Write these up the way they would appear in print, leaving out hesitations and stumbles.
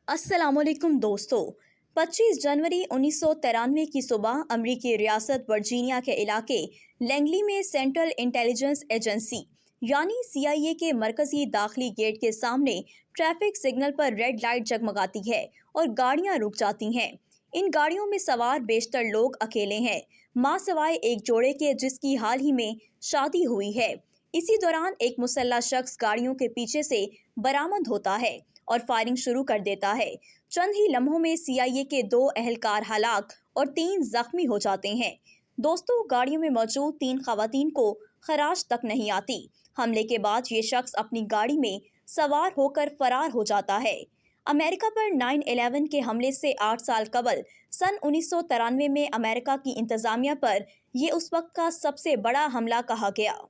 अस्सलाम वालेकुम दोस्तों। 25 जनवरी 1993 की सुबह अमरीकी रियासत वर्जीनिया के इलाके लैंगली में सेंट्रल इंटेलिजेंस एजेंसी यानी CIA के मरकजी दाखिली गेट के सामने ट्रैफिक सिग्नल पर रेड लाइट जगमगाती है और गाड़ियां रुक जाती हैं। इन गाड़ियों में सवार बेशतर लोग अकेले हैं, मां सिवाय एक जोड़े के जिसकी हाल ही में शादी हुई है। इसी दौरान एक मुसल्ला शख्स गाड़ियों के पीछे से बरामद होता है और फायरिंग शुरू कर देता है। चंद ही लम्हों में CIA के 2 एहलकार हलाक और 3 जख्मी हो जाते हैं। दोस्तों, गाड़ियों में मौजूद 3 खवातीन को खराश तक नहीं आती। हमले के बाद ये शख्स अपनी गाड़ी में सवार होकर फरार हो जाता है। अमेरिका पर 9/11 के हमले से 8 साल कबल सन 1993 में अमेरिका की इंतजामिया पर यह उस वक्त का सबसे बड़ा हमला कहा गया।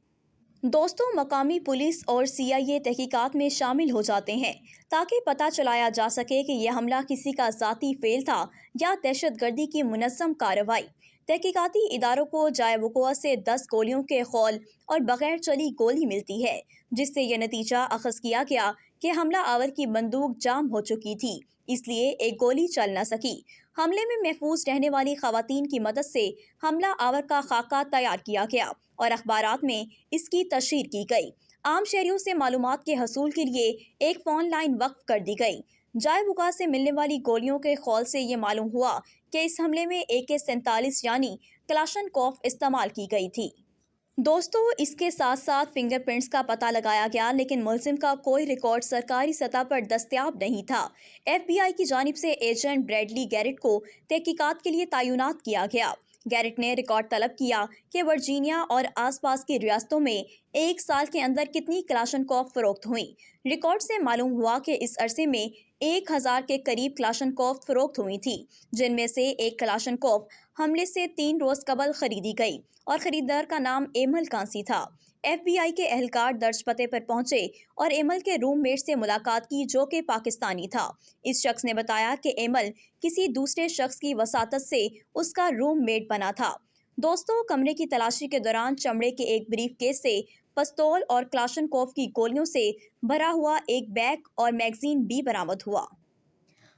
दोस्तों, मकामी पुलिस और CIA तहकीकात में शामिल हो जाते हैं ताकि पता चलाया जा सके कि यह हमला किसी का ज़ाती फेल था या दहशतगर्दी की मुनज़्ज़म कार्रवाई। तहकीकाती इदारों को जाए वक़ुआ से 10 गोलियों के खौल और बगैर चली गोली मिलती है, जिससे यह नतीजा अखज़ किया गया कि हमला आवर की बंदूक जाम हो चुकी थी, इसलिए एक गोली चल न सकी। हमले में महफूज रहने वाली खवातीन की मदद से हमला आवर का खाका तैयार किया गया और अखबारात में इसकी तशहीर की गई। आम शहरियों से मालूमात के हसूल के लिए एक फ़ोन लाइन वक्फ कर दी गई। जाए वक़ुआ से मिलने वाली गोलियों के खौल से ये मालूम हुआ कि इस हमले में AK-47 यानी कलाशनकोफ इस्तेमाल की गई थी। दोस्तों, इसके साथ साथ फिंगरप्रिंट्स का पता लगाया गया, लेकिन मुलजिम का कोई रिकॉर्ड सरकारी सतह पर दस्तयाब नहीं था। FBI की जानिब से एजेंट ब्रैडली गैरेट को तहकीकात के लिए तैनात किया गया। गैरेट ने रिकॉर्ड तलब किया कि वर्जीनिया और आसपास की रियासतों में एक साल के अंदर कितनी कलाशनकोफ फरोख्त हुई। रिकॉर्ड से मालूम हुआ कि इस अरसे में 1000 के करीब कलाशनकोफ फरोख्त हुई थी, जिनमें से एक कलाशनकोफ हमले से 3 रोज़ कबल खरीदी गई और खरीदार का नाम एमल कांसी था। FBI के एहलकार दर्ज पते पर पहुंचे और एमल के रूममेट से मुलाकात की, जो कि पाकिस्तानी था। इस शख्स ने बताया कि एमल किसी दूसरे शख्स की वसातत से उसका रूममेट बना था। दोस्तों, कमरे की तलाशी के दौरान चमड़े के एक ब्रीफ केस से पिस्तौल और क्लाशनकोफ की गोलियों से भरा हुआ एक बैग और मैगजीन भी बरामद हुआ।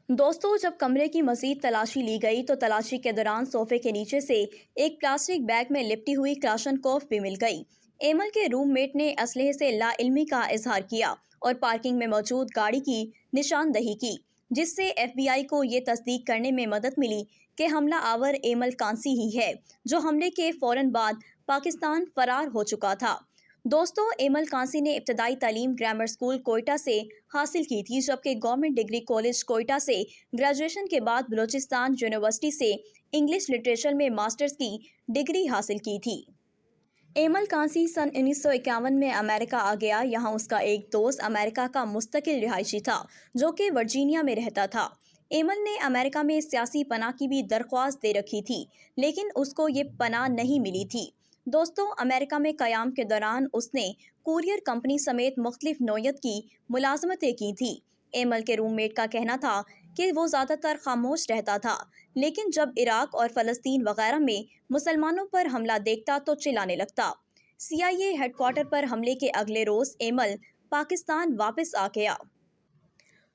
दोस्तों, जब कमरे की मजीद तलाशी ली गई तो तलाशी के दौरान सोफे के नीचे से एक प्लास्टिक बैग में लिपटी हुई क्लाशनकोफ भी मिल गई। एमल के रूममेट ने असलहे से लाइल्मी का इजहार किया और पार्किंग में मौजूद गाड़ी की निशानदही की, जिससे FBI को ये तस्दीक करने में मदद मिली कि हमला आवर एमल कांसी ही है, जो हमले के फौरन बाद पाकिस्तान फरार हो चुका था। दोस्तों, एमल कांसी ने इब्तदाई तालीम ग्रामर स्कूल कोयटा से हासिल की थी, जबकि गवर्नमेंट डिग्री कॉलेज कोयटा से ग्रेजुएशन के बाद बलूचिस्तान यूनिवर्सिटी से इंग्लिश लिटरेचर में मास्टर्स की डिग्री हासिल की थी। एमल कांसी सन 1951 में अमेरिका आ गया। यहाँ उसका एक दोस्त अमेरिका का मुस्तकिल रिहायशी था, जो कि वर्जीनिया में रहता था। एमल ने अमेरिका में सियासी पनाह की भी दरख्वास्त दे रखी थी, लेकिन उसको ये पनाह नहीं मिली थी। दोस्तों, अमेरिका में क़याम के दौरान उसने कुरियर कंपनी समेत मुख्तलिफ नौयत की मुलाजमतें की थी। एमल के रूममेट का कहना था कि वो ज़्यादातर खामोश रहता था, लेकिन जब इराक और फ़लस्तीन वगैरह में मुसलमानों पर हमला देखता तो चिल्लाने लगता। CIA हेडक्वार्टर पर हमले के अगले रोज़ एमल पाकिस्तान वापस आ गया।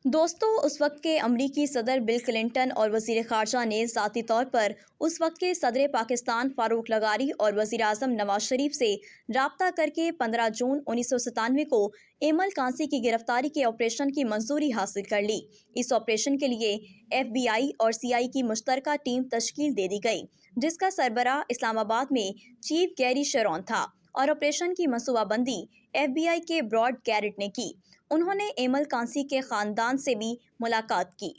दोस्तों, उस वक्त के अमरीकी सदर बिल क्लिंटन और वज़ीर ख़ारजा ने ज़ाती तौर पर उस वक्त के सदर पाकिस्तान फ़ारूक लगारी और वज़ीर आज़म नवाज शरीफ से रब्ता करके 15 जून 1997 को एमल कांसी की गिरफ्तारी के ऑपरेशन की मंजूरी हासिल कर ली। इस ऑपरेशन के लिए FBI और CIA की मुश्तरका टीम तश्कील दे दी गई, जिसका सरबराह इस्लामाबाद में चीफ गैरी शेरॉन था और ऑपरेशन की मनसूबाबंदी FBI के ब्रॉड गैरेट ने की। उन्होंने एमल कांसी के ख़ानदान से भी मुलाकात की।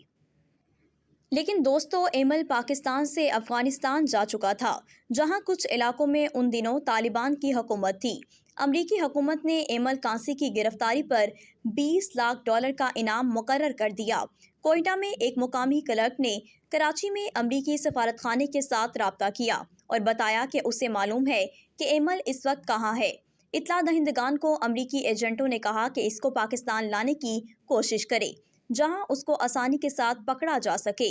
लेकिन दोस्तों, एमल पाकिस्तान से अफ़गानिस्तान जा चुका था, जहां कुछ इलाकों में उन दिनों तालिबान की हुकूमत थी। अमरीकी हुकूमत ने एमल कांसी की गिरफ्तारी पर $20 लाख का इनाम मुकर्रर कर दिया। कोयटा में एक मुकामी क्लर्क ने कराची में अमरीकी सफारतखाने के साथ रब्ता किया और बताया कि उसे मालूम है कि एमल इस वक्त कहाँ है। इत्तला दहिंदगान को अमरीकी एजेंटों ने कहा कि इसको पाकिस्तान लाने की कोशिश करे, जहां उसको आसानी के साथ पकड़ा जा सके।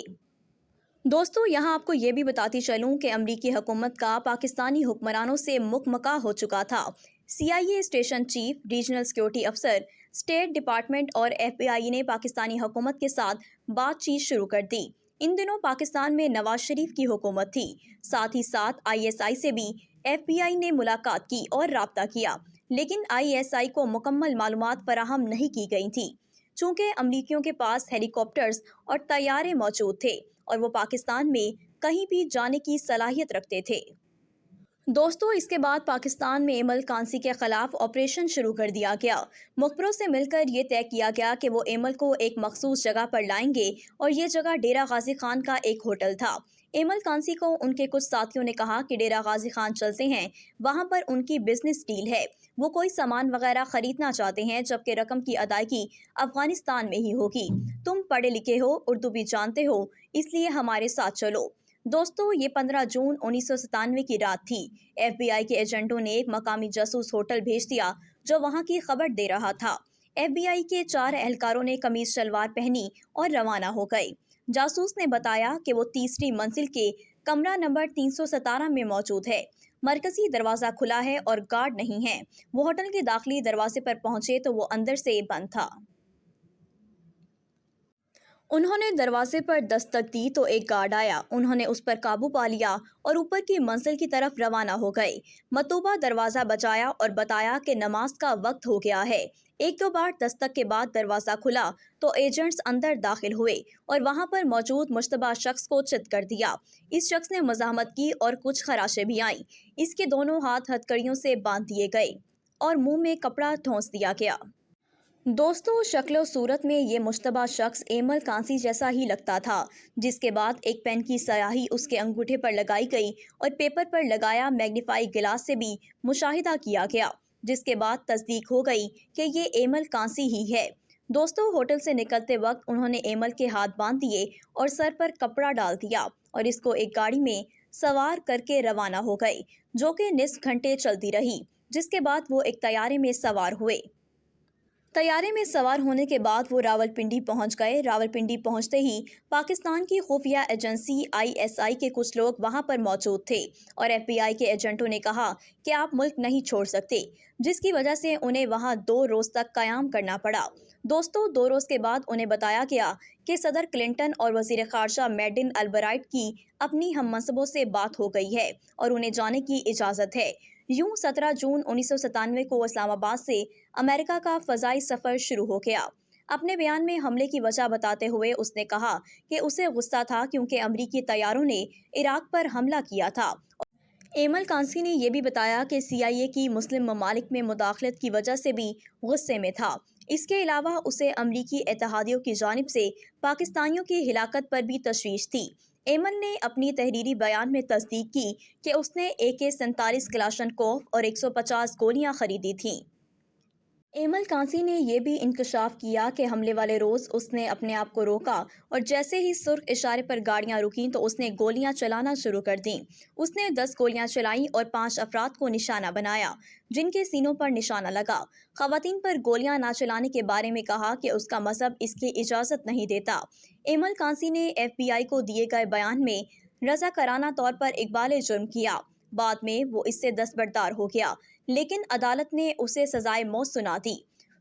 दोस्तों, यहाँ आपको ये भी बताती चलूँ कि अमरीकी हुकूमत का पाकिस्तानी हुक्मरानों से मुकमका हो चुका था। CIA station chief regional security अफसर اسٹیٹ ڈپارٹمنٹ اور FBI نے پاکستانی حکومت کے ساتھ بات چیت شروع کر دی۔ ان دنوں پاکستان میں نواز شریف کی حکومت تھی، ساتھ ہی ساتھ ISI سے بھی FBI نے ملاقات کی اور رابطہ کیا، لیکن ISI کو مکمل معلومات فراہم نہیں کی گئی تھی، چونکہ امریکیوں کے پاس ہیلی کاپٹرز اور طیارے موجود تھے اور وہ پاکستان میں کہیں بھی جانے کی صلاحیت رکھتے تھے۔ دوستو، اس کے بعد پاکستان میں ایمل کانسی کے خلاف آپریشن شروع کر دیا گیا۔ مخبروں سے مل کر یہ طے کیا گیا کہ وہ ایمل کو ایک مخصوص جگہ پر لائیں گے اور یہ جگہ ڈیرہ غازی خان کا ایک ہوٹل تھا۔ ایمل کانسی کو ان کے کچھ ساتھیوں نے کہا کہ ڈیرہ غازی خان چلتے ہیں، وہاں پر ان کی بزنس ڈیل ہے، وہ کوئی سامان وغیرہ خریدنا چاہتے ہیں، جبکہ رقم کی ادائیگی افغانستان میں ہی ہوگی۔ تم پڑھے لکھے ہو، اردو بھی جانتے ہو، اس لیے ہمارے ساتھ چلو۔ دوستو، یہ 15 جون 1997 کی رات تھی۔ FBI کے ایجنٹوں نے ایک مقامی جاسوس ہوٹل بھیج دیا جو وہاں کی خبر دے رہا تھا۔ FBI کے 4 اہلکاروں نے قمیض شلوار پہنی اور روانہ ہو گئے۔ جاسوس نے بتایا کہ وہ تیسری منزل کے کمرہ نمبر 317 میں موجود ہے۔ مرکزی دروازہ کھلا ہے اور گارڈ نہیں ہے۔ وہ ہوٹل کے داخلی دروازے پر پہنچے تو وہ اندر سے بند تھا۔ انہوں نے دروازے پر دستک دی تو ایک گارڈ آیا، انہوں نے اس پر قابو پا لیا اور اوپر کی منزل کی طرف روانہ ہو گئے۔ مطلوبہ دروازہ بجایا اور بتایا کہ نماز کا وقت ہو گیا ہے۔ 1-2 بار دستک کے بعد دروازہ کھلا تو ایجنٹس اندر داخل ہوئے اور وہاں پر موجود مشتبہ شخص کو چت کر دیا۔ اس شخص نے مزاحمت کی اور کچھ خراشیں بھی آئیں۔ اس کے دونوں ہاتھ ہتھکڑیوں سے باندھ دیے گئے اور منہ میں کپڑا ٹھونس دیا گیا۔ دوستو، شکل و صورت میں یہ مشتبہ شخص ایمل کانسی جیسا ہی لگتا تھا، جس کے بعد ایک پین کی سیاہی اس کے انگوٹھے پر لگائی گئی اور پیپر پر لگایا میگنیفائی گلاس سے بھی مشاہدہ کیا گیا، جس کے بعد تصدیق ہو گئی کہ یہ ایمل کانسی ہی ہے۔ دوستو، ہوٹل سے نکلتے وقت انہوں نے ایمل کے ہاتھ باندھ دیے اور سر پر کپڑا ڈال دیا اور اس کو ایک گاڑی میں سوار کر کے روانہ ہو گئے، جو کہ نصف گھنٹے چلتی رہی، جس کے بعد وہ ایک طیارے میں سوار ہوئے۔ طیارے میں سوار ہونے کے بعد وہ راولپنڈی پہنچ گئے۔ راولپنڈی پہنچتے ہی پاکستان کی خفیہ ایجنسی ISI کے کچھ لوگ وہاں پر موجود تھے اور FBI کے ایجنٹوں نے کہا کہ آپ ملک نہیں چھوڑ سکتے، جس کی وجہ سے انہیں وہاں 2 روز تک قیام کرنا پڑا۔ دوستو، 2 روز کے بعد انہیں بتایا گیا کہ صدر کلنٹن اور وزیر خارجہ میڈن البرائٹ کی اپنی ہم منصبوں سے بات ہو گئی ہے اور انہیں جانے کی اجازت ہے۔ یوں 17 جون 1997 کو اسلام آباد سے امریکہ کا فضائی سفر شروع ہو گیا۔ اپنے بیان میں حملے کی وجہ بتاتے ہوئے اس نے کہا کہ اسے غصہ تھا کیونکہ امریکی طیاروں نے عراق پر حملہ کیا تھا۔ ایمل کانسی نے یہ بھی بتایا کہ CIA کی مسلم ممالک میں مداخلت کی وجہ سے بھی غصے میں تھا۔ اس کے علاوہ اسے امریکی اتحادیوں کی جانب سے پاکستانیوں کی ہلاکت پر بھی تشویش تھی۔ ایمل نے اپنی تحریری بیان میں تصدیق کی کہ اس نے AK-47 کلاشنکوف اور 150 گولیاں خریدی تھیں۔ ایمل کانسی نے یہ بھی انکشاف کیا کہ حملے والے روز اس نے اپنے آپ کو روکا اور جیسے ہی سرخ اشارے پر گاڑیاں رکیں تو اس نے گولیاں چلانا شروع کر دیں۔ اس نے 10 گولیاں چلائیں اور 5 افراد کو نشانہ بنایا، جن کے سینوں پر نشانہ لگا۔ خواتین پر گولیاں نہ چلانے کے بارے میں کہا کہ اس کا مذہب اس کی اجازت نہیں دیتا۔ ایمل کانسی نے FBI کو دیے گئے بیان میں رضاکارانہ طور پر اقبال جرم کیا۔ بعد میں وہ اس سے دستبردار ہو گیا، لیکن عدالت نے اسے سزائے موت سنا دی۔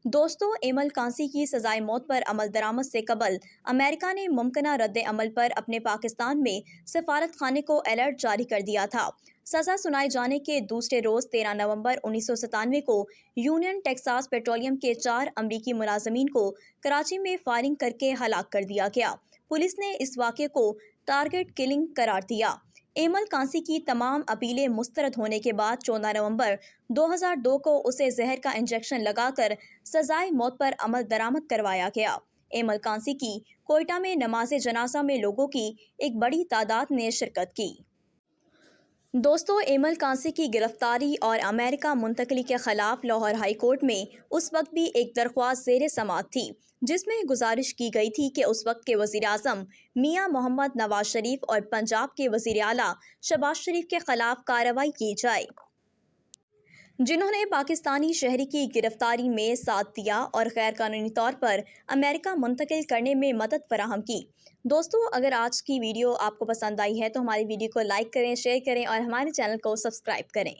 دوستو، ایمل کانسی کی سزائے موت پر عمل درآمد سے قبل امریکہ نے ممکنہ رد عمل پر اپنے پاکستان میں سفارت خانے کو الرٹ جاری کر دیا تھا۔ سزا سنائے جانے کے دوسرے روز 13 نومبر 1997 کو یونین ٹیکساس پیٹرولیم کے 4 امریکی ملازمین کو کراچی میں فائرنگ کر کے ہلاک کر دیا گیا۔ پولیس نے اس واقعے کو ٹارگٹ کلنگ قرار دیا۔ ایمل کانسی کی تمام اپیلیں مسترد ہونے کے بعد 14 نومبر 2002 کو اسے زہر کا انجیکشن لگا کر سزائے موت پر عمل درآمد کروایا گیا۔ ایمل کانسی کی کوئٹہ میں نماز جنازہ میں لوگوں کی ایک بڑی تعداد نے شرکت کی۔ دوستو، ایمل کانسی کی گرفتاری اور امریکہ منتقلی کے خلاف لاہور ہائی کورٹ میں اس وقت بھی ایک درخواست زیر سماعت تھی، جس میں گزارش کی گئی تھی کہ اس وقت کے وزیر اعظم میاں محمد نواز شریف اور پنجاب کے وزیر اعلیٰ شہباز شریف کے خلاف کارروائی کی جائے، جنہوں نے پاکستانی شہری کی گرفتاری میں ساتھ دیا اور غیر قانونی طور پر امریکہ منتقل کرنے میں مدد فراہم کی۔ دوستو، اگر آج کی ویڈیو آپ کو پسند آئی ہے تو ہماری ویڈیو کو لائک کریں، شیئر کریں اور ہمارے چینل کو سبسکرائب کریں۔